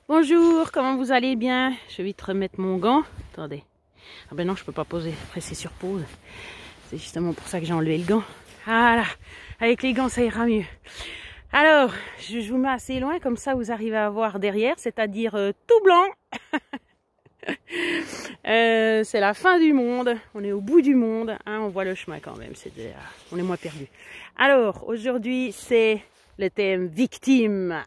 Bonjour, comment vous allez bien? Je vais vite remettre mon gant. Attendez. Ah ben non, je peux pas presser sur pause. C'est justement pour ça que j'ai enlevé le gant. Voilà, avec les gants ça ira mieux. Alors, je vous mets assez loin, comme ça vous arrivez à voir derrière, c'est-à-dire tout blanc. C'est la fin du monde, on est au bout du monde, hein, on voit le chemin quand même, on est moins perdu. Alors, aujourd'hui c'est le thème victime.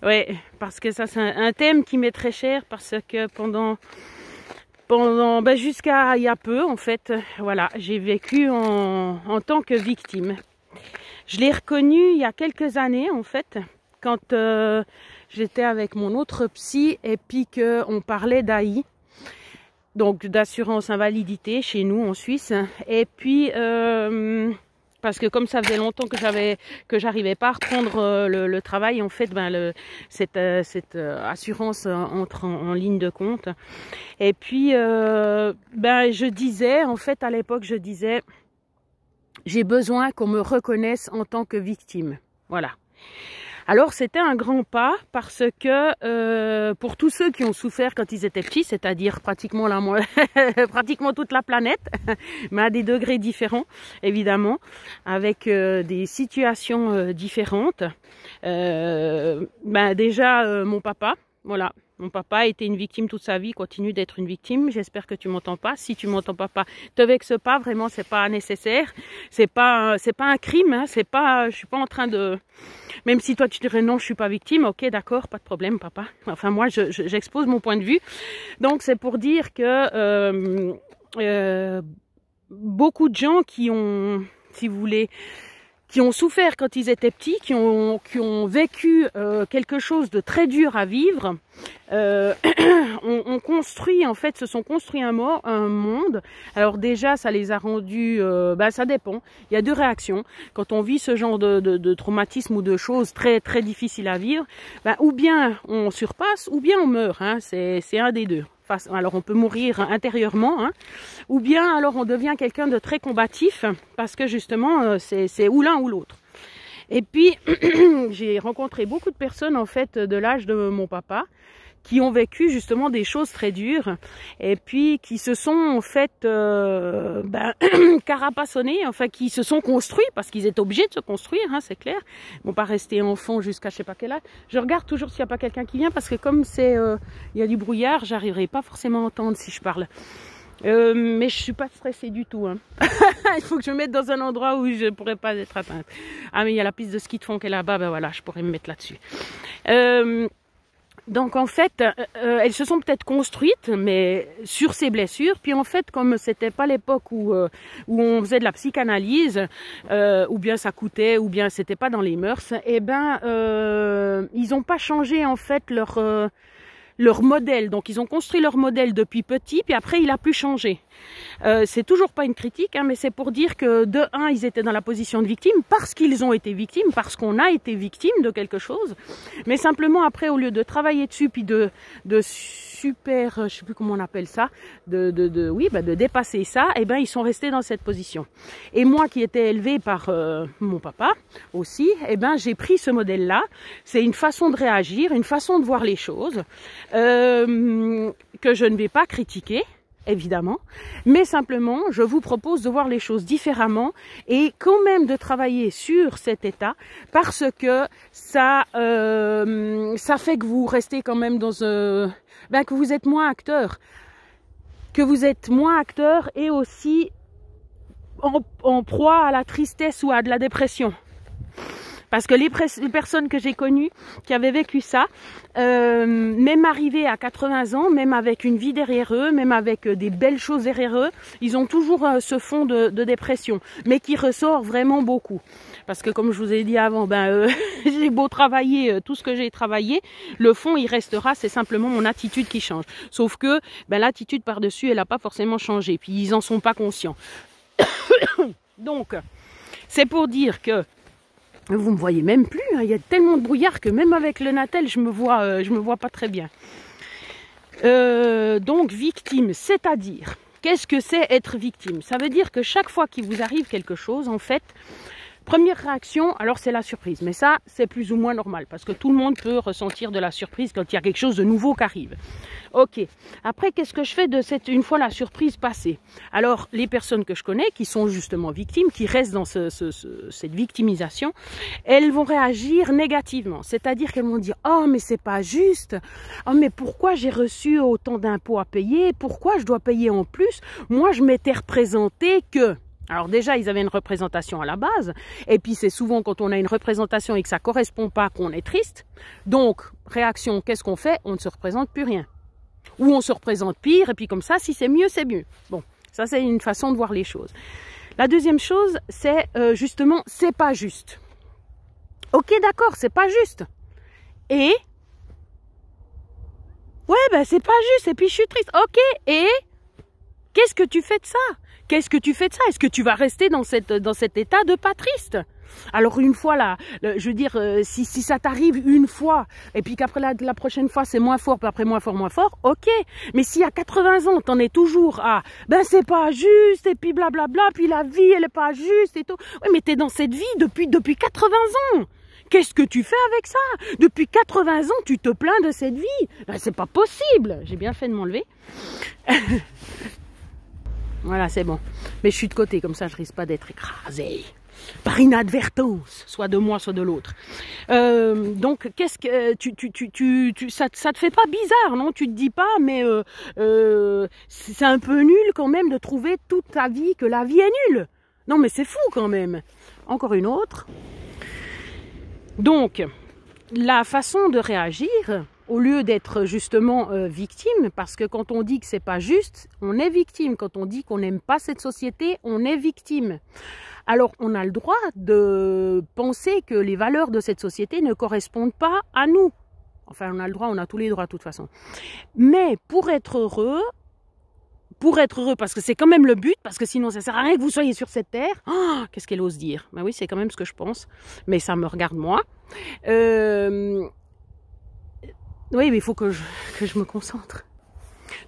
Ouais, parce que ça c'est un thème qui m'est très cher, parce que pendant jusqu'à il y a peu en fait, voilà, j'ai vécu en tant que victime. Je l'ai reconnu il y a quelques années en fait, quand j'étais avec mon autre psy et puis qu'on parlait d'AI, donc d'assurance invalidité chez nous en Suisse, et puis parce que comme ça faisait longtemps que j'arrivais pas à reprendre le travail, en fait, cette assurance entre en ligne de compte. Et puis, je disais, en fait, à l'époque, je disais, j'ai besoin qu'on me reconnaisse en tant que victime. Voilà. Alors c'était un grand pas parce que pour tous ceux qui ont souffert quand ils étaient petits, c'est-à-dire pratiquement pratiquement toute la planète, mais à des degrés différents évidemment, avec des situations différentes. Déjà mon papa, voilà. Mon papa a été une victime toute sa vie, continue d'être une victime. J'espère que tu m'entends pas. Si tu m'entends pas, te vexe pas. Vraiment, c'est pas nécessaire. C'est pas un crime. Hein, c'est pas. Je suis pas en train de. Même si toi tu dirais non, je suis pas victime. Ok, d'accord, pas de problème, papa. Enfin moi, j'expose mon point de vue. Donc c'est pour dire que beaucoup de gens qui ont, si vous voulez, qui ont souffert quand ils étaient petits, qui ont vécu quelque chose de très dur à vivre, on construit, en fait, se sont construits un monde. Alors déjà, ça les a rendus, ça dépend. Il y a deux réactions. Quand on vit ce genre de traumatisme ou de choses très très difficiles à vivre, ou bien on surpasse, ou bien on meurt. Hein, c'est un des deux. Alors on peut mourir intérieurement, hein, ou bien alors on devient quelqu'un de très combatif, parce que justement c'est ou l'un ou l'autre. Et puis j'ai rencontré beaucoup de personnes en fait de l'âge de mon papa qui ont vécu justement des choses très dures et puis qui se sont en fait carapassonnés, enfin qui se sont construits parce qu'ils étaient obligés de se construire, hein, c'est clair. Ils vont pas rester enfants jusqu'à je sais pas quel âge. Je regarde toujours s'il n'y a pas quelqu'un qui vient parce que comme c'est il y a du brouillard, j'arriverai pas forcément à entendre si je parle. Mais je suis pas stressée du tout. Hein. Il faut que je me mette dans un endroit où je pourrais pas être atteinte. Ah mais il y a la piste de ski de fond qui est là-bas, ben voilà, je pourrais me mettre là-dessus. Donc en fait, elles se sont peut-être construites, mais sur ces blessures. Puis en fait, comme c'était pas l'époque où on faisait de la psychanalyse, ou bien ça coûtait, ou bien c'était pas dans les mœurs, eh ils ont pas changé en fait leur modèle. Donc ils ont construit leur modèle depuis petit, puis après il a plus changé. C'est toujours pas une critique, hein, mais c'est pour dire que de un, ils étaient dans la position de victime parce qu'ils ont été victimes, parce qu'on a été victime de quelque chose. Mais simplement après, au lieu de travailler dessus, puis de super, je sais plus comment on appelle ça, de dépasser ça, eh ben ils sont restés dans cette position. Et moi qui étais élevée par mon papa aussi, eh ben j'ai pris ce modèle-là. C'est une façon de réagir, une façon de voir les choses que je ne vais pas critiquer. Évidemment, mais simplement, je vous propose de voir les choses différemment et quand même de travailler sur cet état parce que ça fait que vous restez quand même dans que vous êtes moins acteur, et aussi en proie à la tristesse ou à de la dépression. Parce que les personnes que j'ai connues qui avaient vécu ça, même arrivés à 80 ans, même avec une vie derrière eux, même avec des belles choses derrière eux, ils ont toujours ce fond de dépression, mais qui ressort vraiment beaucoup. Parce que comme je vous ai dit avant, j'ai beau travailler tout ce que j'ai travaillé, le fond il restera, c'est simplement mon attitude qui change. Sauf que l'attitude par-dessus, elle n'a pas forcément changé, puis ils en sont pas conscients. Donc, c'est pour dire que vous me voyez même plus, hein. Il y a tellement de brouillard que même avec le Natel, je me vois pas très bien. Donc victime, c'est-à-dire, qu'est-ce que c'est être victime? Ça veut dire que chaque fois qu'il vous arrive quelque chose, en fait, Première réaction, alors c'est la surprise. Mais ça, c'est plus ou moins normal parce que tout le monde peut ressentir de la surprise quand il y a quelque chose de nouveau qui arrive. Ok. Après, qu'est-ce que je fais de une fois la surprise passée? Alors, les personnes que je connais, qui sont justement victimes, qui restent dans cette victimisation, elles vont réagir négativement. C'est-à-dire qu'elles vont dire « Oh, mais c'est pas juste. Oh, mais pourquoi j'ai reçu autant d'impôts à payer? Pourquoi je dois payer en plus? Moi, je m'étais représenté que... » Alors déjà, ils avaient une représentation à la base, et puis c'est souvent quand on a une représentation et que ça ne correspond pas qu'on est triste. Donc, réaction, qu'est-ce qu'on fait? On ne se représente plus rien. Ou on se représente pire, et puis comme ça, si c'est mieux, c'est mieux. Bon, ça c'est une façon de voir les choses. La deuxième chose, c'est justement, c'est pas juste. Ok, d'accord, c'est pas juste. Et ouais, ben c'est pas juste, et puis je suis triste. Ok, et qu'est-ce que tu fais de ça? Qu'est-ce que tu fais de ça? Est-ce que tu vas rester dans cet état de pas triste? Alors une fois là, je veux dire, si ça t'arrive une fois, et puis qu'après la prochaine fois c'est moins fort, puis après moins fort, ok. Mais si à 80 ans, t'en es toujours à, ben c'est pas juste, et puis blablabla, puis la vie elle est pas juste et tout. Oui, mais t'es dans cette vie depuis 80 ans. Qu'est-ce que tu fais avec ça? Depuis 80 ans, tu te plains de cette vie? Ben c'est pas possible. J'ai bien fait de m'enlever. Voilà, c'est bon. Mais je suis de côté, comme ça je risque pas d'être écrasée par inadvertance, soit de moi, soit de l'autre. Donc, qu'est-ce que ça te fait pas bizarre, non? Tu te dis pas, mais c'est un peu nul quand même de trouver toute ta vie que la vie est nulle. Non, mais c'est fou quand même. Encore une autre. Donc, la façon de réagir, au lieu d'être justement victime, parce que quand on dit que c'est pas juste, on est victime. Quand on dit qu'on n'aime pas cette société, on est victime. Alors, on a le droit de penser que les valeurs de cette société ne correspondent pas à nous. Enfin, on a le droit, on a tous les droits de toute façon. Mais pour être heureux, parce que c'est quand même le but, parce que sinon ça sert à rien que vous soyez sur cette terre. Oh, qu'est-ce qu'elle ose dire? Ben oui, c'est quand même ce que je pense, mais ça me regarde moi. Oui, mais il faut que je me concentre.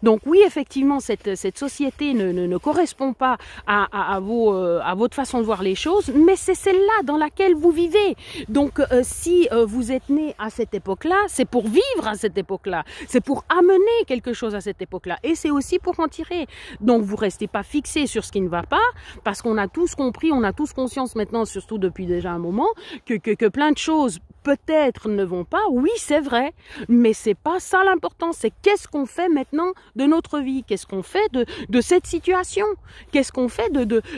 Donc oui, effectivement, cette société ne correspond pas à votre façon de voir les choses, mais c'est celle-là dans laquelle vous vivez. Donc si vous êtes né à cette époque-là, c'est pour vivre à cette époque-là, c'est pour amener quelque chose à cette époque-là, et c'est aussi pour en tirer. Donc vous restez pas fixé sur ce qui ne va pas, parce qu'on a tous compris, on a tous conscience maintenant, surtout depuis déjà un moment, que plein de choses peut-être ne vont pas. Oui, c'est vrai, mais c'est pas ça l'important. C'est qu'est-ce qu'on fait maintenant de notre vie, qu'est-ce qu'on fait de cette situation, qu'est-ce qu'on fait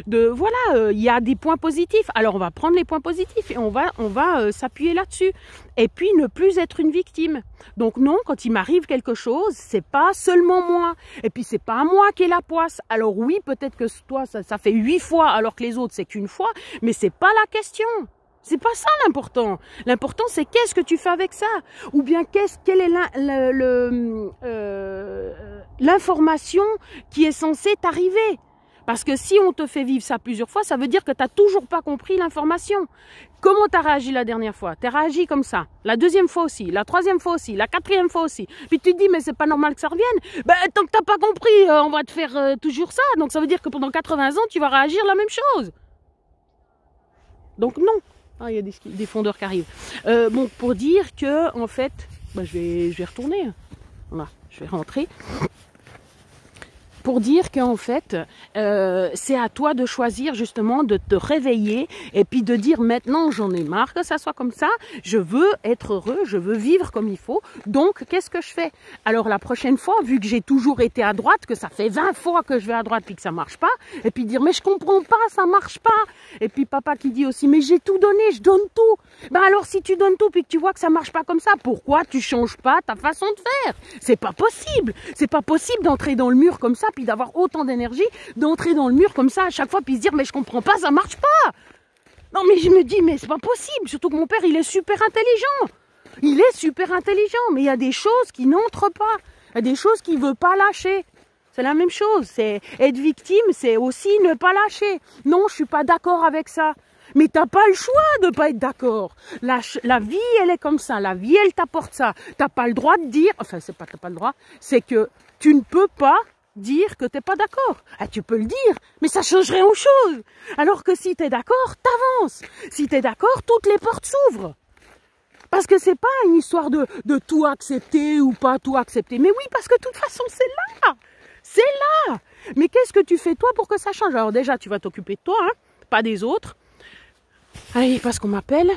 voilà, il y a des points positifs. Alors on va prendre les points positifs et on va s'appuyer là-dessus. Et puis ne plus être une victime. Donc non, quand il m'arrive quelque chose, c'est pas seulement moi. Et puis c'est pas moi qui ai la poisse. Alors oui, peut-être que toi ça fait 8 fois alors que les autres c'est qu'une fois, mais c'est pas la question. C'est pas ça l'important. L'important, c'est qu'est-ce que tu fais avec ça? Ou bien quelle est l'information qui est censée t'arriver? Parce que si on te fait vivre ça plusieurs fois, ça veut dire que tu n'as toujours pas compris l'information. Comment tu as réagi la dernière fois? Tu as réagi comme ça. La deuxième fois aussi, la troisième fois aussi, la quatrième fois aussi. Puis tu te dis, mais c'est pas normal que ça revienne. Ben, tant que tu n'as pas compris, on va te faire toujours ça. Donc ça veut dire que pendant 80 ans, tu vas réagir la même chose. Donc non. Ah, il y a des fondeurs qui arrivent. Bon, pour dire que, en fait, bah, je vais retourner. Voilà, je vais rentrer. Pour dire qu'en fait, c'est à toi de choisir justement de te réveiller et puis de dire maintenant j'en ai marre que ça soit comme ça, je veux être heureux, je veux vivre comme il faut, donc qu'est-ce que je fais? Alors la prochaine fois, vu que j'ai toujours été à droite, que ça fait 20 fois que je vais à droite puis que ça marche pas, et puis dire mais je comprends pas, ça marche pas, et puis papa qui dit aussi mais j'ai tout donné, je donne tout, ben alors si tu donnes tout puis que tu vois que ça marche pas comme ça, pourquoi tu changes pas ta façon de faire? C'est pas possible d'entrer dans le mur comme ça puis d'avoir autant d'énergie, d'entrer dans le mur comme ça à chaque fois, puis se dire mais je comprends pas, ça marche pas. Non mais je me dis mais c'est pas possible, surtout que mon père il est super intelligent. Il est super intelligent, mais il y a des choses qui n'entrent pas, il y a des choses qu'il veut pas lâcher. C'est la même chose, c'est être victime, c'est aussi ne pas lâcher. Non, je suis pas d'accord avec ça. Mais t'as pas le choix de pas être d'accord. La vie, elle est comme ça. La vie, elle t'apporte ça. T'as pas le droit de dire, enfin, c'est pas que t'as pas le droit, c'est que tu ne peux pas dire que t'es pas d'accord. Ah, tu peux le dire, mais ça changerait en chose. Alors que si t'es d'accord, t'avances. Si t'es d'accord, toutes les portes s'ouvrent. Parce que c'est pas une histoire de tout accepter ou pas tout accepter. Mais oui, parce que de toute façon, c'est là. C'est là. Mais qu'est-ce que tu fais toi pour que ça change? Alors déjà, tu vas t'occuper de toi, hein, pas des autres. Allez, parce qu'on m'appelle.